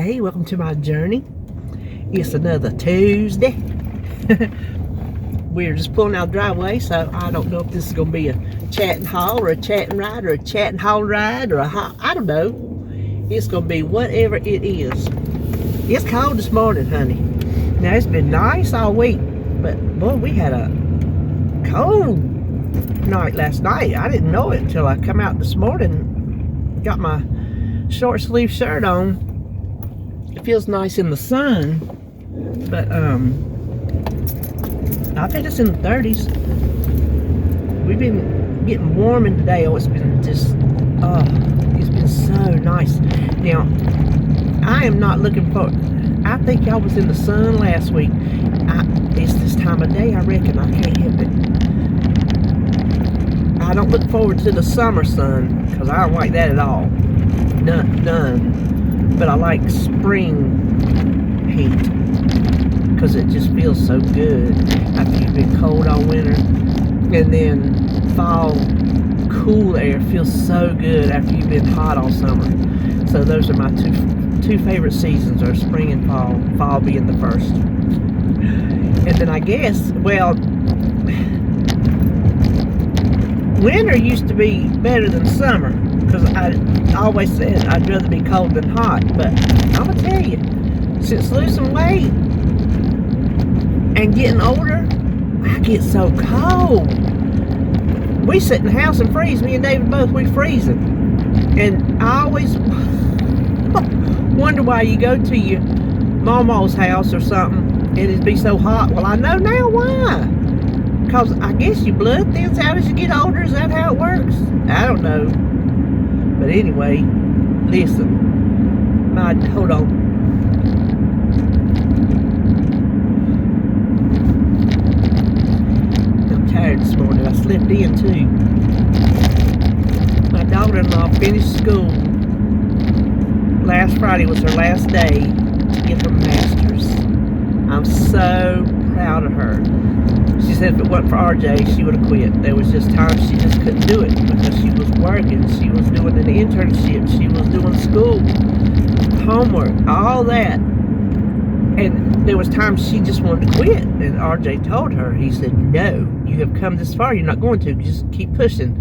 Hey, welcome to my journey. It's another Tuesday. We're just pulling out the driveway, so I don't know if this is going to be a chat and haul or a chat and ride or a chat and haul ride or I don't know. It's going to be whatever it is. It's cold this morning, honey. Now, it's been nice all week, but boy, we had a cold night last night. I didn't know it until I come out this morning, got my short sleeve shirt on. It feels nice in the sun, but I think it's in the 30s. We've been getting warm in today. Oh, it's been just, it's been so nice. Now, I am not looking for, I think I was in the sun last week. It's this time of day, I reckon. I can't help it. I don't look forward to the summer sun, because I don't like that at all. None. But I like spring heat, because it just feels so good after you've been cold all winter. And then fall, cool air feels so good after you've been hot all summer. So those are my two favorite seasons, are spring and fall, fall being the first. And then I guess, well, winter used to be better than summer, because I always said I'd rather be cold than hot. But I'm going to tell you, since losing weight and getting older, I get so cold. We sit in the house and freeze. Me and David both, we freezing. And I always wonder why you go to your mama's house or something and it'd be so hot. Well, I know now why. Because I guess your blood thins out as you get older. Is that how it works? I don't know. But anyway, listen. Hold on. I'm tired this morning. I slept in too. My daughter-in-law finished school. Last Friday was her last day to get her master's. I'm so proud of her. She said if it wasn't for RJ, she would have quit. There was just times she just couldn't do it because she was working, she was doing an internship, she was doing school, homework, all that. And there was times she just wanted to quit. And RJ told her, he said, no, you have come this far, you're not going to, just keep pushing.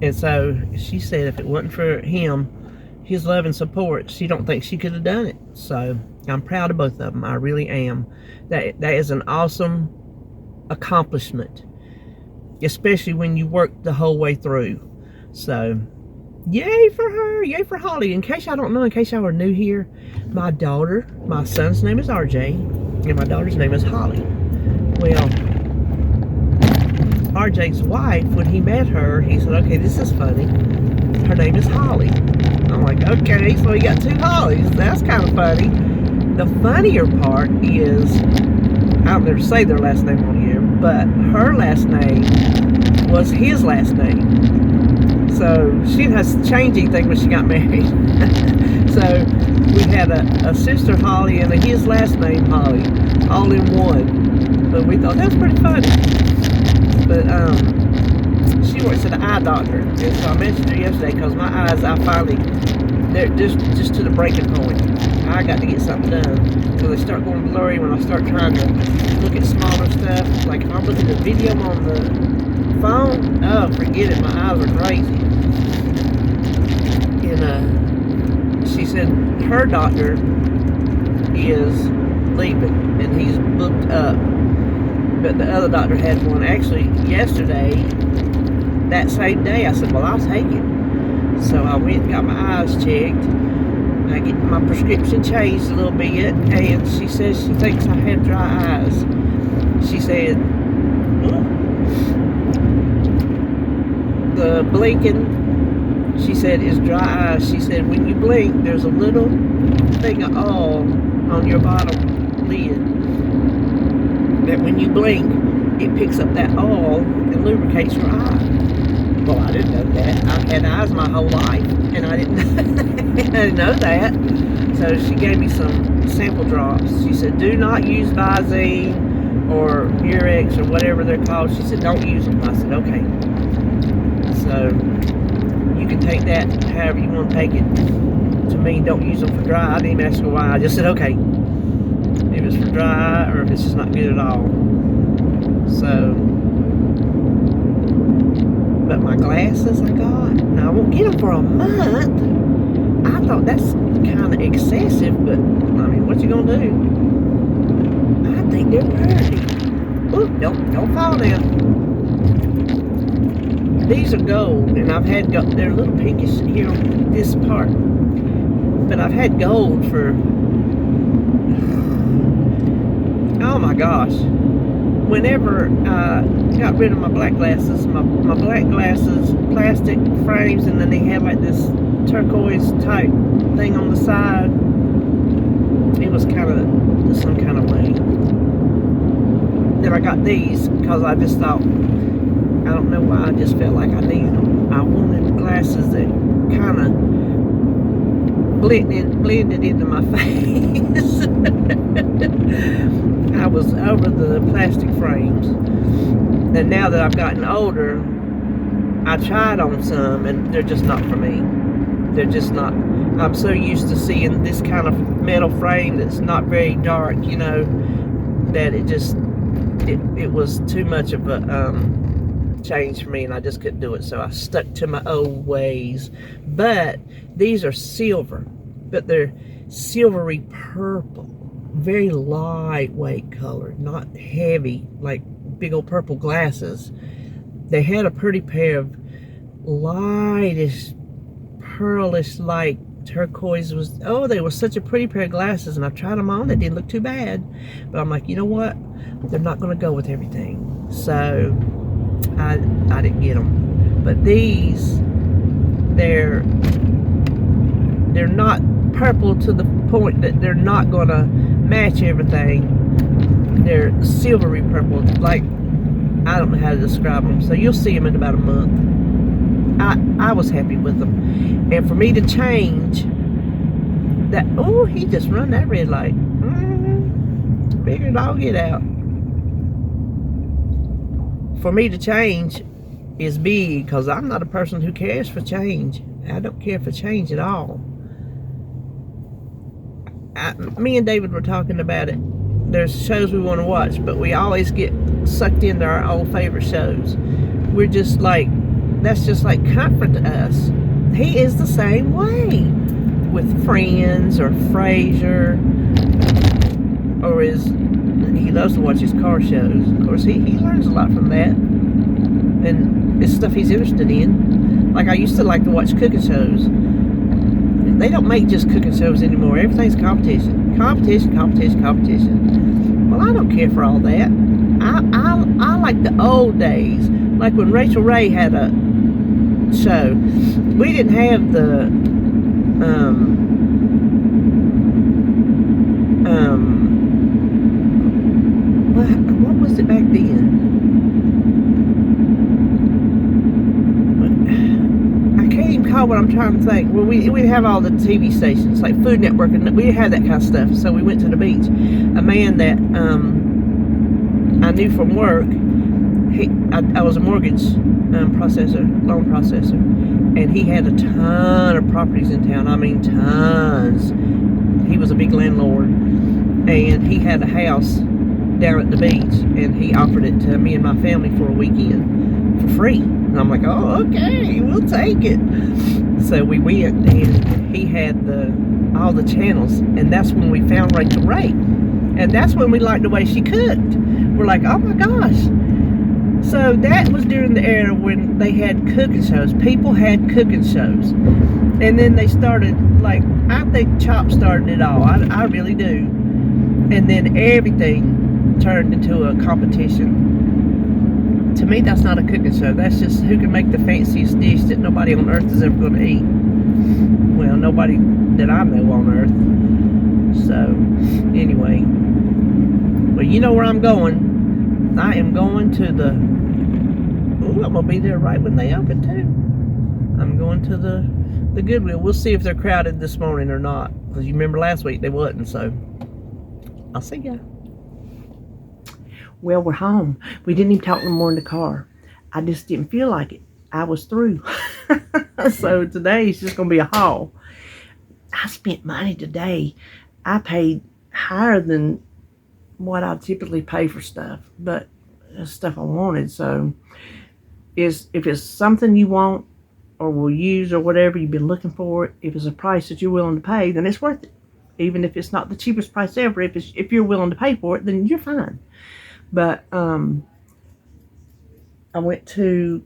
And so she said if it wasn't for him, his love and support, she don't think she could have done it. So I'm proud of both of them. I really am. That is an awesome accomplishment, especially when you work the whole way through. So yay for her, yay for Holly. In case I don't know, in case y'all are new here, my son's name is RJ and my daughter's name is Holly. Well, RJ's wife, when he met her, he said, okay, this is funny, her name is Holly. I'm like, okay, so we got two Hollies. That's kind of funny. The funnier part is, I don't ever say their last name on here, but her last name was his last name. So she has changed anything when she got married. So we had a sister Holly and his last name Holly, all in one. But we thought that's pretty funny. But she works at an eye doctor, and so I mentioned her yesterday because my eyes, they're just to the breaking point. I got to get something done because they start going blurry when I start trying to look at smaller stuff. Like if I'm looking at a video on the phone, oh, forget it, my eyes are crazy. And she said her doctor is leaving and he's booked up, but the other doctor had one actually yesterday. That same day, I said, well, I'll take it. So I went and got my eyes checked. I get my prescription changed a little bit, and she says she thinks I have dry eyes. She said, the blinking, she said, is dry eyes. She said, when you blink, there's a little thing of oil on your bottom lid. That when you blink, it picks up that oil and lubricates your eye. Well, I didn't know that. I've had eyes my whole life, and I didn't know that. So she gave me some sample drops. She said, do not use Visine or Murex or whatever they're called. She said, don't use them. I said, okay. So you can take that however you want to take it. to me, don't use them for dry. I didn't even ask her why. I just said, okay. If it's for dry or if it's just not good at all. So, but my glasses I got, now I won't get them for a month. I thought that's kind of excessive, but I mean, what you gonna do? I think they're pretty. Ooh, don't fall down. These are gold, and I've had gold. They're a little pinkish here on this part, but I've had gold for, oh my gosh. Whenever I got rid of my black glasses, my black glasses, plastic frames, and then they have like this turquoise type thing on the side. It was kind of some kind of way. Then I got these because I just thought, I don't know why, I just felt like I needed them. I wanted glasses that kind of blended into my face. I was over the plastic frames. And now that I've gotten older, I tried on some and they're just not for me. They're just not. I'm so used to seeing this kind of metal frame that's not very dark, you know, that it was too much of a change for me, and I just couldn't do it. So I stuck to my old ways. But these are silver, but they're silvery purple, very lightweight color, not heavy like big old purple glasses. They had a pretty pair of lightish, pearlish light turquoise. They were such a pretty pair of glasses, and I tried them on. They didn't look too bad, but I'm like, you know what? They're not going to go with everything. So I didn't get them. But these, they're not purple to the point that they're not going to match everything. They're silvery purple, like, I don't know how to describe them. So you'll see them in about a month. I was happy with them. And for me to change that, oh, he just run that red light. Figured I'll get out. For me to change is big, because I'm not a person who cares for change. I don't care for change at all. Me and David were talking about it. There's shows we want to watch, but we always get sucked into our old favorite shows. We're just like, that's just like comfort to us. He is the same way with Friends or Frasier, or he loves to watch his car shows. Of course, he learns a lot from that, and it's stuff he's interested in. Like, I used to like to watch cooking shows. They don't make just cooking shows anymore. Everything's competition. Well, I don't care for all that. I like the old days, like when Rachel Ray had a show. We didn't have the what was it back then? I can't even call what I'm trying to think. Well, we'd have all the TV stations, like Food Network, and we had that kind of stuff. So we went to the beach. A man that I knew from work, I was a mortgage loan processor, and he had a ton of properties in town. I mean, tons. He was a big landlord, and he had a house down at the beach, and he offered it to me and my family for a weekend for free. And I'm like, oh, okay, we'll take it. So we went, and he had all the channels, and that's when we found Rachel Ray. And that's when we liked the way she cooked. We're like, oh my gosh. So that was during the era when they had cooking shows. People had cooking shows. And then they started, like, I think Chop started it all. I really do. And then everything turned into a competition. To me, that's not a cooking show. That's just who can make the fanciest dish that nobody on earth is ever going to eat. Well, nobody that I know on earth. So, anyway. Well, you know where I'm going. I am going to the... Ooh, I'm going to be there right when they open, too. I'm going to the Goodwill. We'll see if they're crowded this morning or not. Because you remember last week they wasn't, so... I'll see ya. Well, we're home. We didn't even talk no more in the car. I just didn't feel like it. I was through. So today is just going to be a haul. I spent money today. I paid higher than what I typically pay for stuff, but it's stuff I wanted. So, if it's something you want or will use or whatever you've been looking for, if it's a price that you're willing to pay, then it's worth it. Even if it's not the cheapest price ever, if you're willing to pay for it, then you're fine. But I went to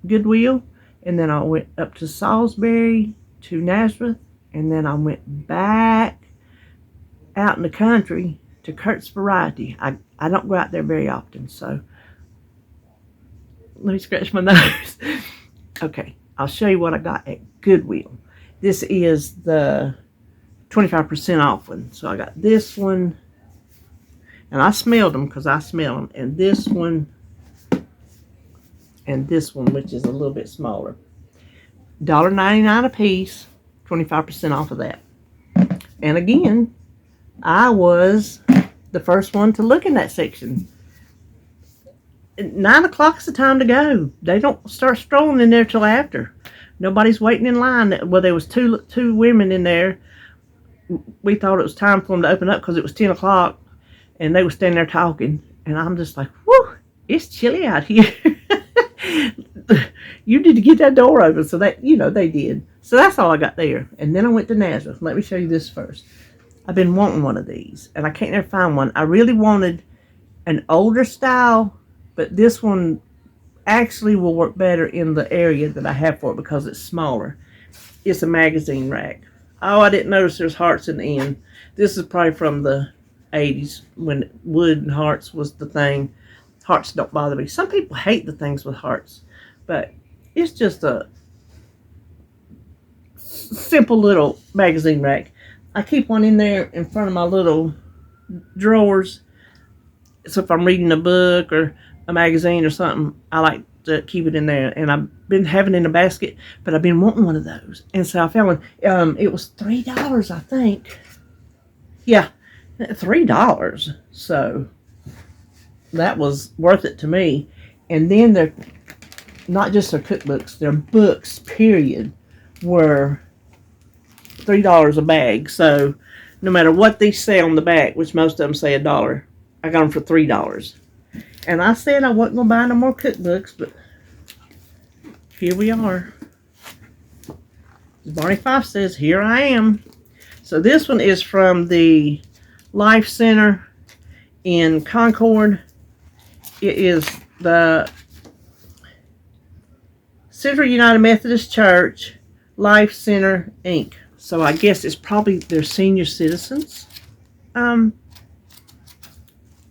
Goodwill, and then I went up to Salisbury, to Nazareth, and then I went back out in the country to Kurt's Variety. I don't go out there very often, so let me scratch my nose. Okay, I'll show you what I got at Goodwill. This is the 25% off one. So I got this one, and I smelled them because I smell them, and this one, and this one, which is a little bit smaller. $1.99 a piece, 25% off of that. And again, I was the first one to look in that section. 9 o'clock is the time to go. They don't start strolling in there till after. Nobody's waiting in line. Well, there was two women in there. We thought it was time for them to open up because it was 10 o'clock, and they were standing there talking. And I'm just like, whew, it's chilly out here. You need to get that door open. So that, they did. So that's all I got there. And then I went to Nazareth. Let me show you this first. I've been wanting one of these, and I can't never find one. I really wanted an older style, but this one actually will work better in the area that I have for it because it's smaller. It's a magazine rack. Oh, I didn't notice there's hearts in the end. This is probably from the 80s when wood and hearts was the thing. Hearts don't bother me. Some people hate the things with hearts, but it's just a simple little magazine rack. I keep one in there in front of my little drawers. So if I'm reading a book or a magazine or something, I like to keep it in there. And I've been having it in a basket, but I've been wanting one of those. And so I found one. It was $3, I think. Yeah, $3. So that was worth it to me. And then they're not just their cookbooks, their books, period, were $3 a bag. So no matter what they say on the back, which most of them say $1, I got them for $3. And I said I wasn't going to buy no more cookbooks, but here we are. Barney Fife says, here I am. So this one is from the Life Center in Concord. It is the Central United Methodist Church Life Center, Inc. So I guess it's probably their senior citizens.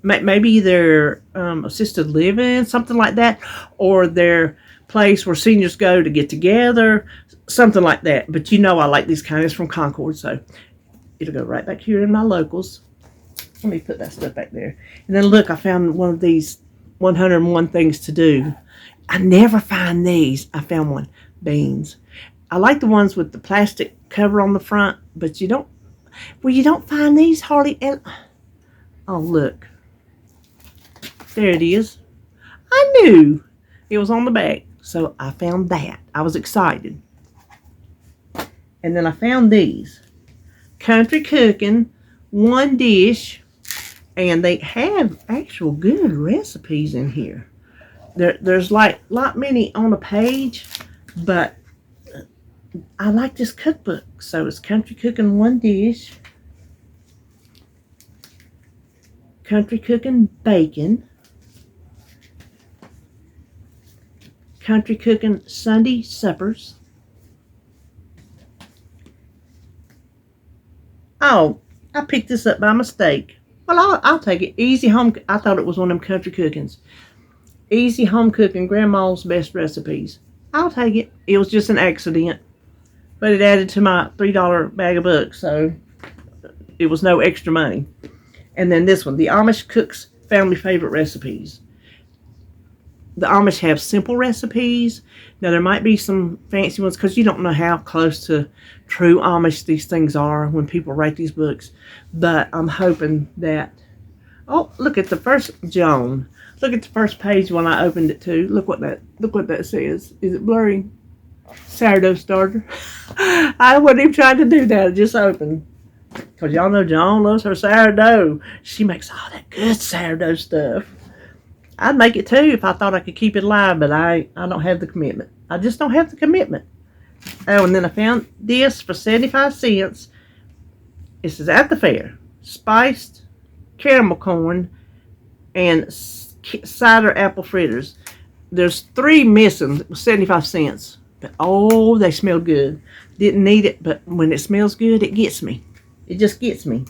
Maybe their assisted living, something like that. Or their place where seniors go to get together, something like that. But I like these kinds from Concord, so it'll go right back here in my locals. Let me put that stuff back there. And then look, I found one of these 101 things to do. I never find these. I found one. Beans. I like the ones with the plastic cover on the front, but you don't find these hardly. Oh, look. There it is. I knew it was on the back, so I found that. I was excited. And then I found these. Country Cooking, one dish, and they have actual good recipes in here. There's like not many on a page, but I like this cookbook. So it's Country Cooking, one dish. Country Cooking Bacon. Country Cooking Sunday Suppers. Oh, I picked this up by mistake. Well, I'll take it. Easy Home. I thought it was one of them Country Cookings. Easy Home Cooking, Grandma's Best Recipes. I'll take it. It was just an accident. But it added to my $3 bag of books, so it was no extra money. And then this one, the Amish Cook's Family Favorite Recipes. The Amish have simple recipes. Now, there might be some fancy ones because you don't know how close to true Amish these things are when people write these books. But I'm hoping that... Oh, look at the first, Joan. Look at the first page when I opened it too. Look what that says. Is it blurry? Sourdough starter. I wasn't even trying to do that. It just opened. Because y'all know John loves her sourdough. She makes all that good sourdough stuff. I'd make it too if I thought I could keep it alive, but I don't have the commitment. I just don't have the commitment. Oh, and then I found this for 75 cents. This is at the fair. Spiced caramel corn and cider apple fritters. There's 3 missing, 75 cents. But oh, they smell good. Didn't need it, but when it smells good, it gets me. It just gets me.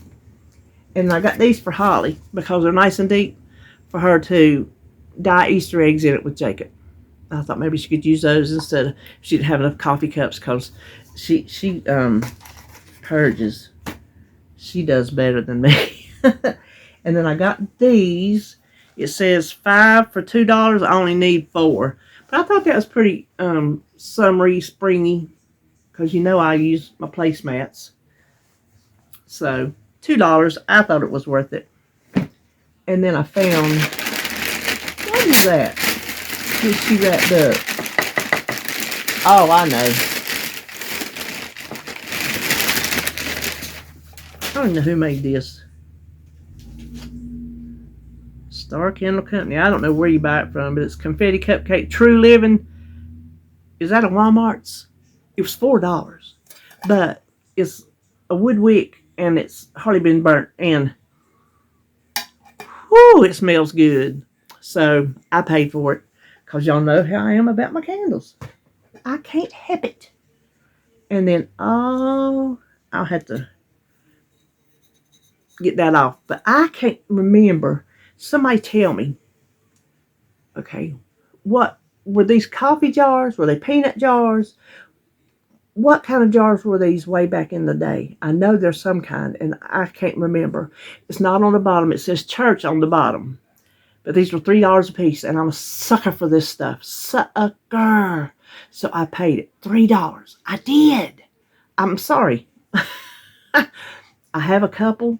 And I got these for Holly because they're nice and deep for her to dye Easter eggs in it with Jacob. I thought maybe she could use those instead of, she didn't have enough coffee cups because she purges. She does better than me. And then I got these. It says 5 for $2. I only need 4. But I thought that was pretty summery, springy, because you know I use my placemats. So $2. I thought it was worth it. And then I found, what is that? That she wrapped up. Oh, I know. I don't know who made this. Star Candle Company. I don't know where you buy it from, but it's confetti cupcake. True Living. Is that a Walmart's? It was $4, but it's a wood wick and it's hardly been burnt. And whoo, it smells good. So I paid for it because y'all know how I am about my candles. I can't help it. And then I'll have to get that off. But I can't remember. Somebody tell me. Okay, what were these coffee jars? Were they peanut jars? What kind of jars were these way back in the day? I know there's some kind, and I can't remember. It's not on the bottom. It says church on the bottom. But these were $3 a piece, and I'm a sucker for this stuff. Sucker. So I paid it. $3. I did. I'm sorry. I have a couple,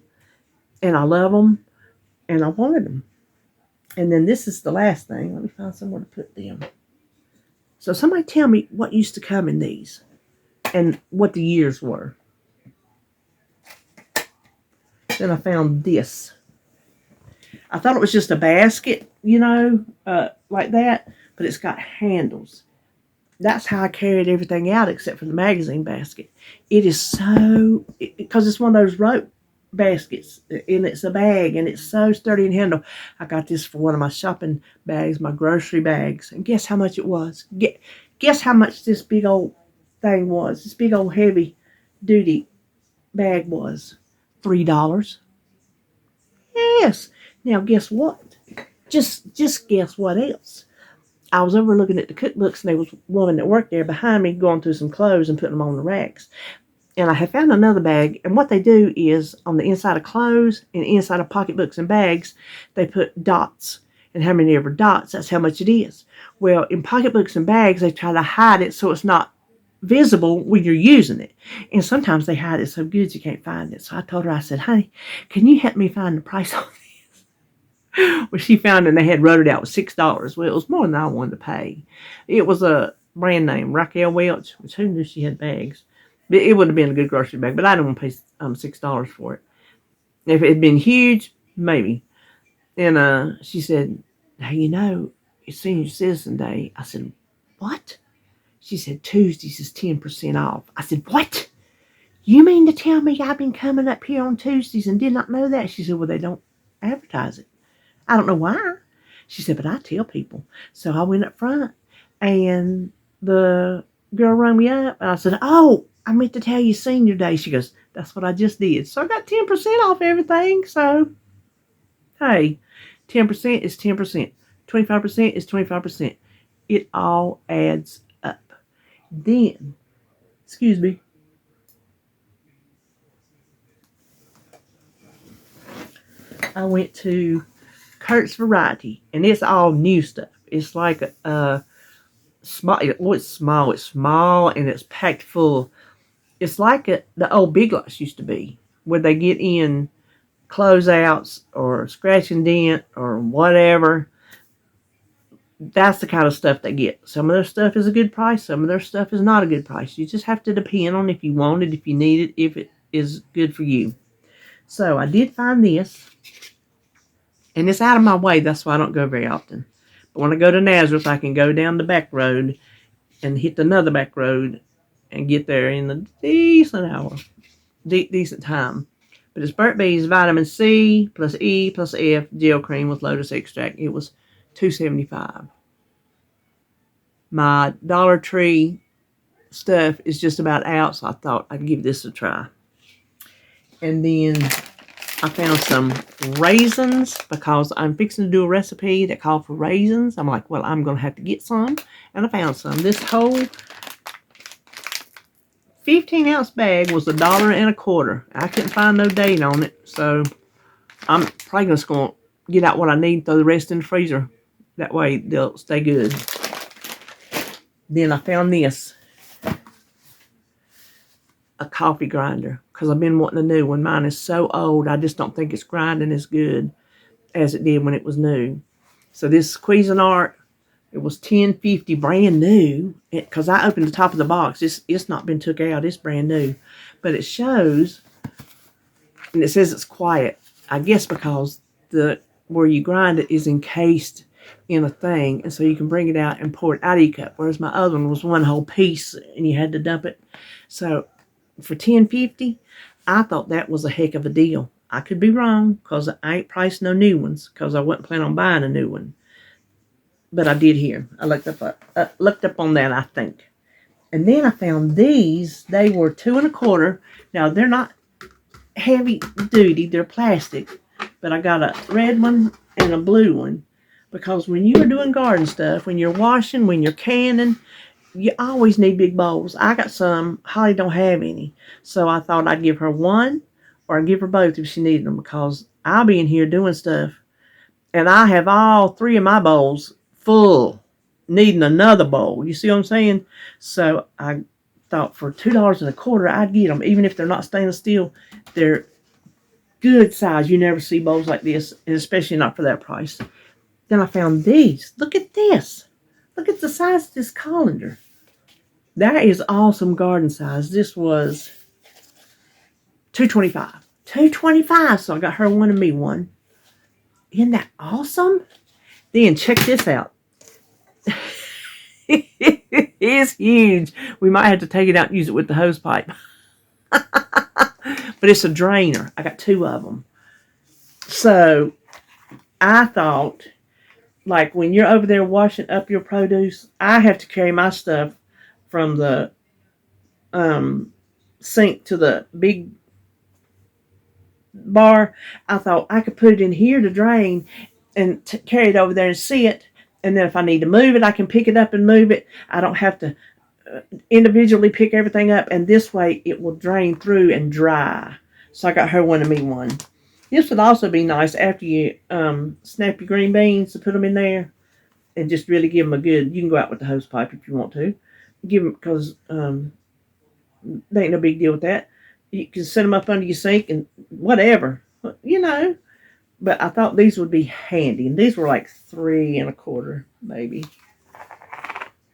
and I love them, and I wanted them. And then this is the last thing. Let me find somewhere to put them. So somebody tell me what used to come in these and what the years were. Then I found this. I thought it was just a basket, you know, like that, but it's got handles. That's how I carried everything out except for the magazine basket. It is so, because it's one of those rope baskets, and it's a bag, and it's so sturdy and handle. I got this for one of my shopping bags, my grocery bags, and guess how much it was? Guess how much this big old thing was? This big old heavy duty bag was? $3. Yes. Now guess what? Just guess what else? I was over looking at the cookbooks, and there was a woman that worked there behind me going through some clothes and putting them on the racks. And I had found another bag, and what they do is on the inside of clothes and inside of pocketbooks and bags, they put dots. And how many ever dots, that's how much it is. Well, in pocketbooks and bags, they try to hide it so it's not visible when you're using it. And sometimes they hide it so good you can't find it. So I told her, I said, honey, can you help me find the price on this? Well, she found it, and they had wrote it out with $6. Well, it was more than I wanted to pay. It was a brand name, Raquel Welch, which who knew she had bags? It would have been a good grocery bag, but I didn't want to pay $6 for it. If it had been huge, maybe. And she said, hey, you know, it's Senior Citizen Day. I said, what? She said, Tuesdays is 10% off. I said, what? You mean to tell me I've been coming up here on Tuesdays and did not know that? She said, well, they don't advertise it. I don't know why. She said, but I tell people. So I went up front, and the girl rang me up, and I said, oh, I meant to tell you Senior Day. She goes, that's what I just did. So I got 10% off everything. So, hey, 10% is 10%. 25% is 25%. It all adds up. Then, excuse me, I went to Kurt's Variety, and it's all new stuff. It's like a small, well, it's small, and it's packed full. It's like the old Big Lots used to be, where they get in closeouts or scratch and dent or whatever. That's the kind of stuff they get. Some of their stuff is a good price. Some of their stuff is not a good price. You just have to depend on if you want it, if you need it, if it is good for you. So I did find this, and it's out of my way. That's why I don't go very often. But when I go to Nazareth, I can go down the back road and hit another back road and get there in a decent hour, decent time. But it's Burt's Bees vitamin C plus E plus F gel cream with lotus extract. It was $2.75. My Dollar Tree stuff is just about out, so I thought I'd give this a try. And then I found some raisins because I'm fixing to do a recipe that called for raisins. I'm like, well, I'm going to have to get some. And I found some. This whole 15-ounce bag was $1.25. I couldn't find no date on it, so I'm probably just going to get out what I need and throw the rest in the freezer. That way they'll stay good. Then I found this, a coffee grinder, because I've been wanting a new one. Mine is so old, I just don't think it's grinding as good as it did when it was new. So this Cuisinart, it was $10.50, brand new, because I opened the top of the box. It's not been took out. It's brand new. But it shows, and it says it's quiet. I guess because where you grind it is encased in a thing, and so you can bring it out and pour it out of your cup, whereas my other one was one whole piece, and you had to dump it. So for $10.50, I thought that was a heck of a deal. I could be wrong, because I ain't priced no new ones, because I wasn't planning on buying a new one. But I did here. I looked up on that, I think. And then I found these. They were $2.25. Now, they're not heavy duty. They're plastic. But I got a red one and a blue one. Because when you're doing garden stuff, when you're washing, when you're canning, you always need big bowls. I got some. Holly don't have any. So I thought I'd give her one, or I'd give her both if she needed them, because I'll be in here doing stuff, and I have all three of my bowls full, needing another bowl. You see what I'm saying? So I thought for $2.25, I'd get them, even if they're not stainless steel. They're good size. You never see bowls like this, and especially not for that price. Then I found these. Look at this. Look at the size of this colander. That is awesome garden size. This was $2.25. $2.25. So I got her one and me one. Isn't that awesome? Then check this out. It's huge. We might have to take it out and use it with the hose pipe. But it's a drainer. I got two of them. So I thought, like when you're over there washing up your produce, I have to carry my stuff from the sink to the big bar. I thought I could put it in here to drain and carry it over there and see it. And then if I need to move it, I can pick it up and move it. I don't have to individually pick everything up. And this way it will drain through and dry. So I got her one and me one. This would also be nice after you snap your green beans to put them in there and just really give them a good, you can go out with the hose pipe if you want to. Give them, because there ain't no big deal with that. You can set them up under your sink and whatever, you know. But I thought these would be handy. And these were like $3.25, maybe.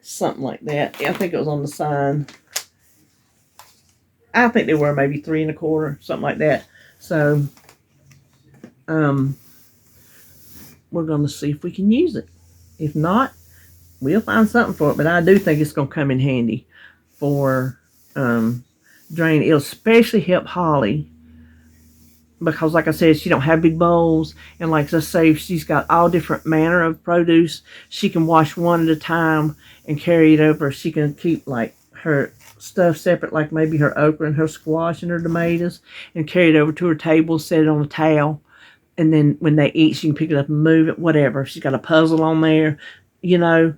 Something like that. I think it was on the sign. I think they were maybe $3.25, something like that. So, we're going to see if we can use it. If not, we'll find something for it. But I do think it's going to come in handy for drain. It'll especially help Holly, because like I said, she don't have big bowls, and like let's say if she's got all different manner of produce, she can wash one at a time and carry it over. She can keep like her stuff separate, like maybe her okra and her squash and her tomatoes, and carry it over to her table, set it on a towel, and then when they eat, she can pick it up and move it, whatever. If she's got a puzzle on there, you know.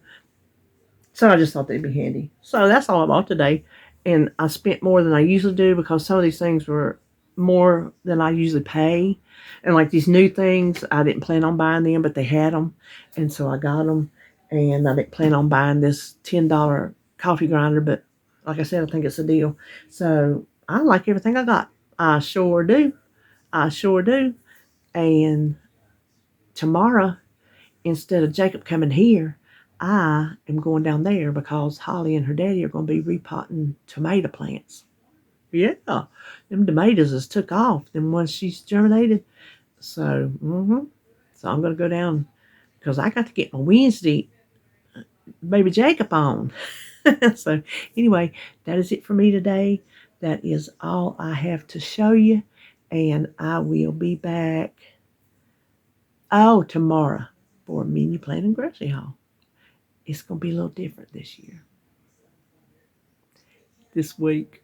So I just thought they'd be handy. So that's all I bought today. And I spent more than I usually do, because some of these things were more than I usually pay. And like these new things, I didn't plan on buying them, but they had them. And so I got them. And I didn't plan on buying this $10 coffee grinder, but like I said, I think it's a deal. So I like everything I got. I sure do. I sure do. And tomorrow, instead of Jacob coming here, I am going down there because Holly and her daddy are going to be repotting tomato plants. Yeah, them tomatoes has took off. Them ones she's germinated. So, so I'm going to go down because I got to get my Wednesday baby Jacob on. So anyway, that is it for me today. That is all I have to show you, and I will be back tomorrow for a menu plan and grocery haul. It's gonna be a little different this week.